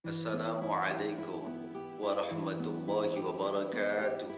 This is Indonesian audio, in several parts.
Assalamualaikum warahmatullahi wabarakatuh.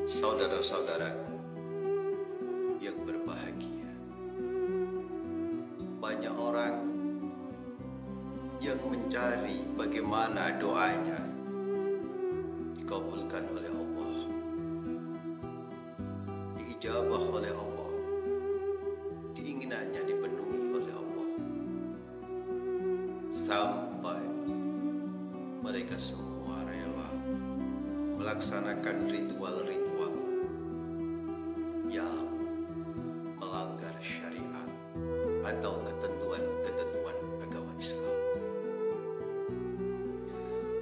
Saudara-saudaraku yang berbahagia, banyak orang yang mencari bagaimana doanya dikabulkan oleh Allah, diijabah oleh Allah, keinginannya dipenuhi oleh Allah, sampai mereka semua rela melaksanakan ritual-ritual yang melanggar syariat atau ketentuan-ketentuan agama Islam.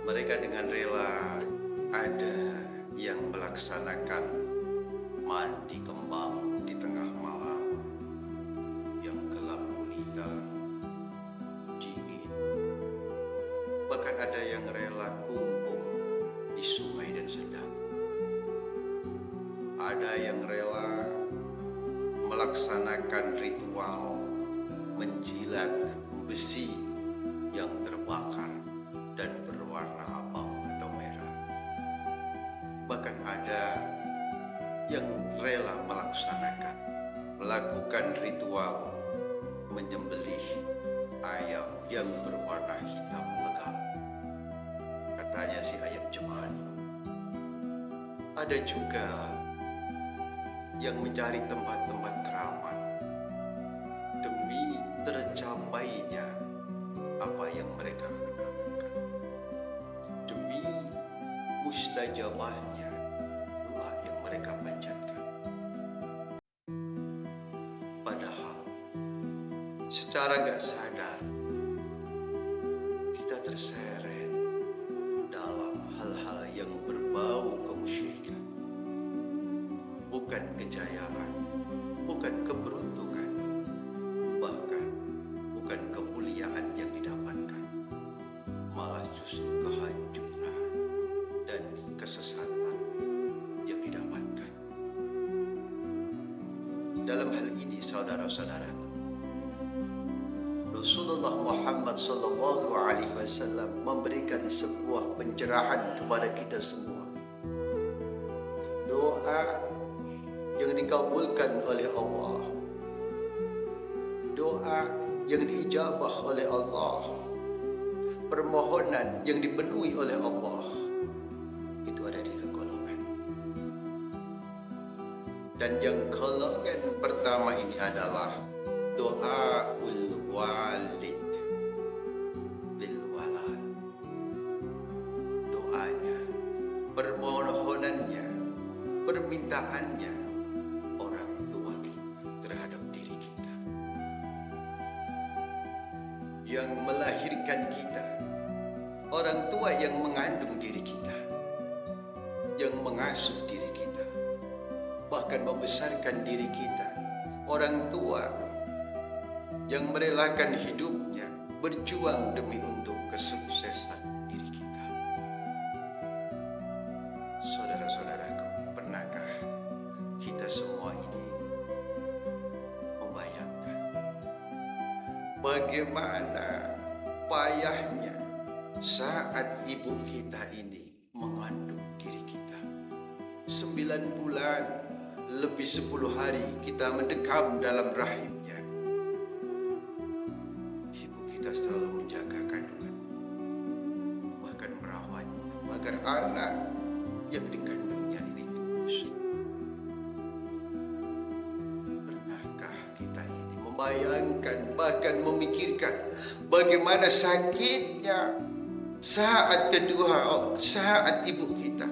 Mereka dengan rela ada yang melaksanakan mandi kembang di tengah malam yang gelap gulita, dingin. Bahkan ada yang rela kumpul di sungai dan sedang. Ada yang rela melaksanakan ritual menjilat besi yang terbakar dan berwarna abang atau merah. Bahkan ada yang rela melakukan ritual menyembelih ayam yang berwarna hitam legam. Katanya si ayam cemani. Ada juga yang mencari tempat-tempat keramat demi tercapainya apa yang mereka harapkan, demi mustajabahnya doa yang mereka panjatkan. Padahal secara gak sadar kita terseret dalam hal-hal yang berbau kemusyrikan. Bukan kejayaan, bukan keberuntungan, bahkan bukan kemuliaan yang didapatkan, malah justru kehancuran dan kesesatan yang didapatkan. Dalam hal ini, saudara-saudaraku, Rasulullah Muhammad SAW memberikan sebuah pencerahan kepada kita semua. Doa yang dikabulkan oleh Allah, doa yang diijabah oleh Allah, permohonan yang dipenuhi oleh Allah, itu ada di golongan. Dan yang golongan pertama ini adalah doaul walid lil walad. Doanya, permohonannya, permintaannya orang tua kita terhadap diri kita yang melahirkan kita, orang tua yang mengandung diri kita, yang mengasuh diri kita, bahkan membesarkan diri kita, orang tua yang merelakan hidupnya berjuang demi untuk kesuksesan diri kita. Saudara-saudaraku, pernahkah kita semua ini membayangkan bagaimana payahnya saat ibu kita ini mengandung diri kita? 9 bulan lebih 10 hari kita mendekam dalam rahimnya. Ibu kita selalu menjaga kandungan, bahkan merawatnya agar anak yang dikandungnya ini tulus. Pernahkah kita ini membayangkan, bahkan memikirkan bagaimana sakitnya saat saat ibu kita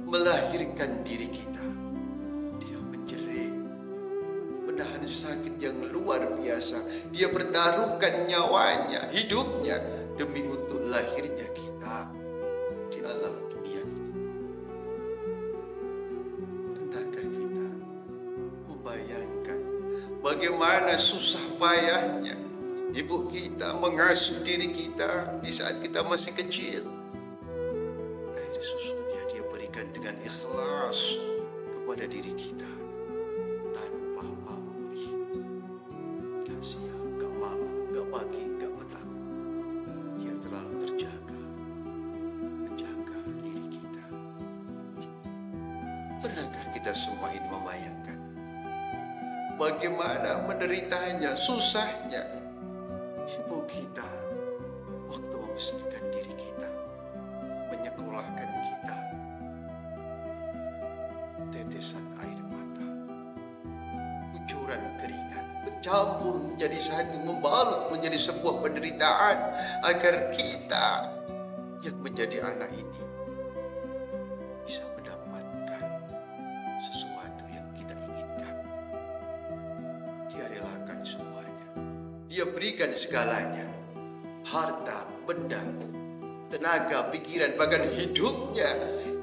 melahirkan diri kita? Dia menjerit, menahan sakit yang luar biasa. Dia pertaruhkan nyawanya, hidupnya demi untuk lahirnya kita di alam dunia ini. Pernahkah kita membayangkan bagaimana susah payahnya ibu kita mengasuh diri kita di saat kita masih kecil? Air susunya dia berikan dengan ikhlas kepada diri kita tanpa pamrih. Gak siang, gak malam, gak pagi, gak petang. Dia terlalu Pernahkah kita semua ini membayangkan bagaimana menderitanya, susahnya ibu kita waktu membesarkan diri kita, menyekolahkan kita? Tetesan air mata, kucuran keringat bercampur menjadi satu, membalut menjadi sebuah penderitaan agar kita yang menjadi anak ini bisa mendapatkan sesuatu yang kita inginkan. Dia relakan semuanya, dia berikan segalanya, harta, benda, tenaga, pikiran, bahkan hidupnya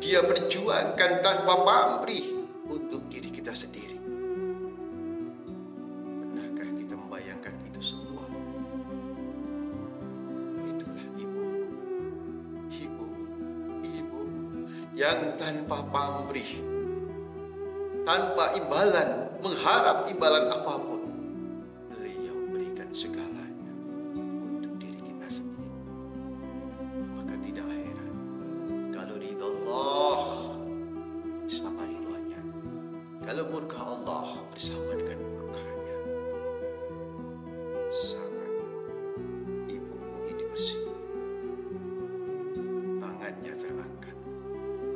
dia perjuangkan tanpa pamrih untuk diri kita sendiri. Pernahkah kita membayangkan itu semua? Itulah ibu yang tanpa pamrih, tanpa imbalan, mengharap imbalan apapun, beliau berikan segalanya untuk diri kita sendiri. Maka tidak heran kalau ridha Allah bersama ridhonya, kalau murka Allah bersama dengan murkanya. Sangat ibumu ini bersimpu, tangannya terangkat,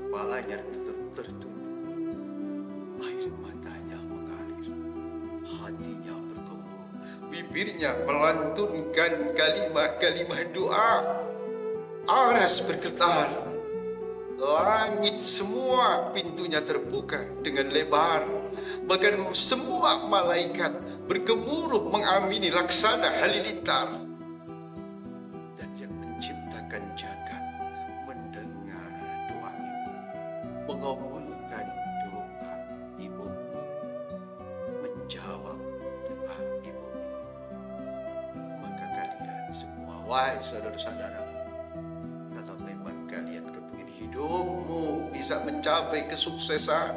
kepalanya tertunduk, air matanya mengalir, hatinya bergemuruh, bibirnya melantunkan kalimah-kalimah doa, aras bergetar, langit semua pintunya terbuka dengan lebar, bahkan semua malaikat bergemuruh mengamini laksana halilintar. Dan yang menciptakan jagat mendengar doa ibu, mengabulkan doa ibu, menjawab doa ibu. Maka kalian semua, wahai saudara-saudaraku, kalau memang kalian kepingin hidupmu bisa mencapai kesuksesan,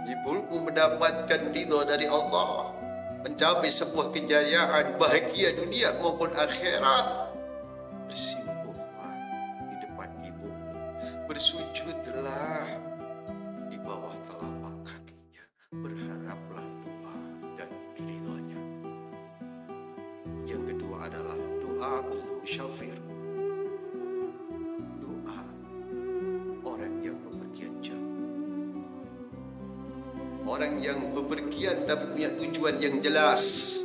ibumu mendapatkan ridho dari Allah, mencapai sebuah kejayaan, bahagia dunia maupun akhirat, bersimpuhlah di depan ibu, bersujudlah di bawah telapak kakinya, berharaplah doa dan ridhonya. Yang kedua adalah doa al-musyafir, doa orang yang bepergian jauh, orang yang bepergian tapi punya tujuan yang jelas,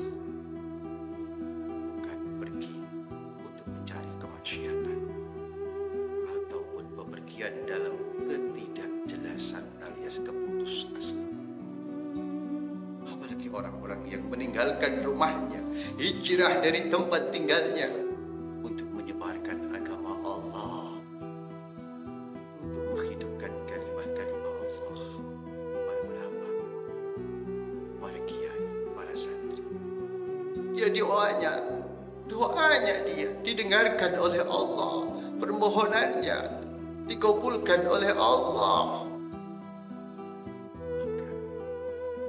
bukan pergi untuk mencari kemaksiatan ataupun bepergian dalam ketidakjelasan alias keputusasaan. Apalagi orang-orang yang meninggalkan rumahnya, hijrah dari tempat tinggalnya untuk menyebarkan agama Allah, untuk menghidupkan kalimah-kalimah Allah. Para ulama, para kiai, para santri, dia doanya dia didengarkan oleh Allah, permohonannya dikabulkan oleh Allah. Maka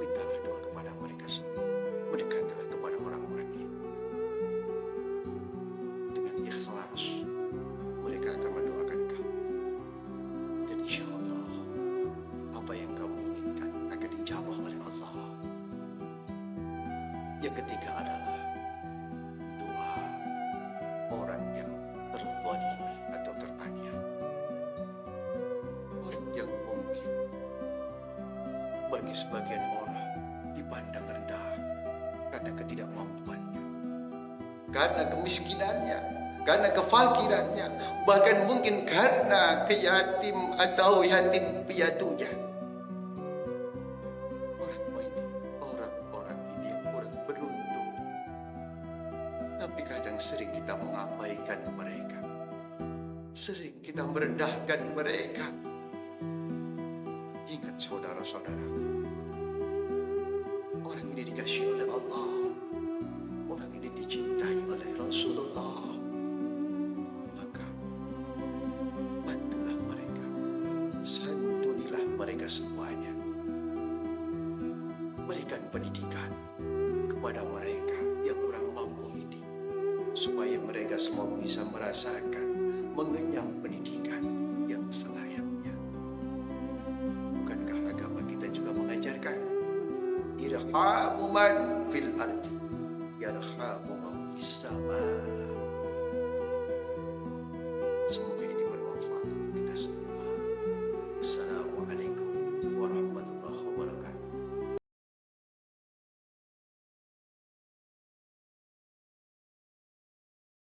mintalah doa kepada mereka semua, mendekatlah kepada orang-orang ini dengan ikhlas. Mereka akan mendoakan kamu, dan insya Allah apa yang kamu inginkan akan dijawab oleh Allah. Yang ketiga adalah doa orang yang terzalimi atau teraniaya, orang yang mungkin bagi sebagian orang dipandang rendah karena ketidakmampuannya, karena kemiskinannya, karena kefakirannya, bahkan mungkin karena keyatim atau yatim piatunya. Orang-orang ini yang kurang beruntung, tapi kadang sering kita mengabaikan mereka, sering kita merendahkan mereka. Ingat saudara-saudara, orang ini dikasihi oleh Allah, orang ini dicintai oleh Rasulullah. Maka bantulah mereka, santunilah mereka semuanya, berikan pendidikan kepada mereka yang kurang mampu ini, supaya mereka semua bisa merasakan, mengenyam pendidikan yang selayaknya. Bukankah agama irhamu man fil ardi yarham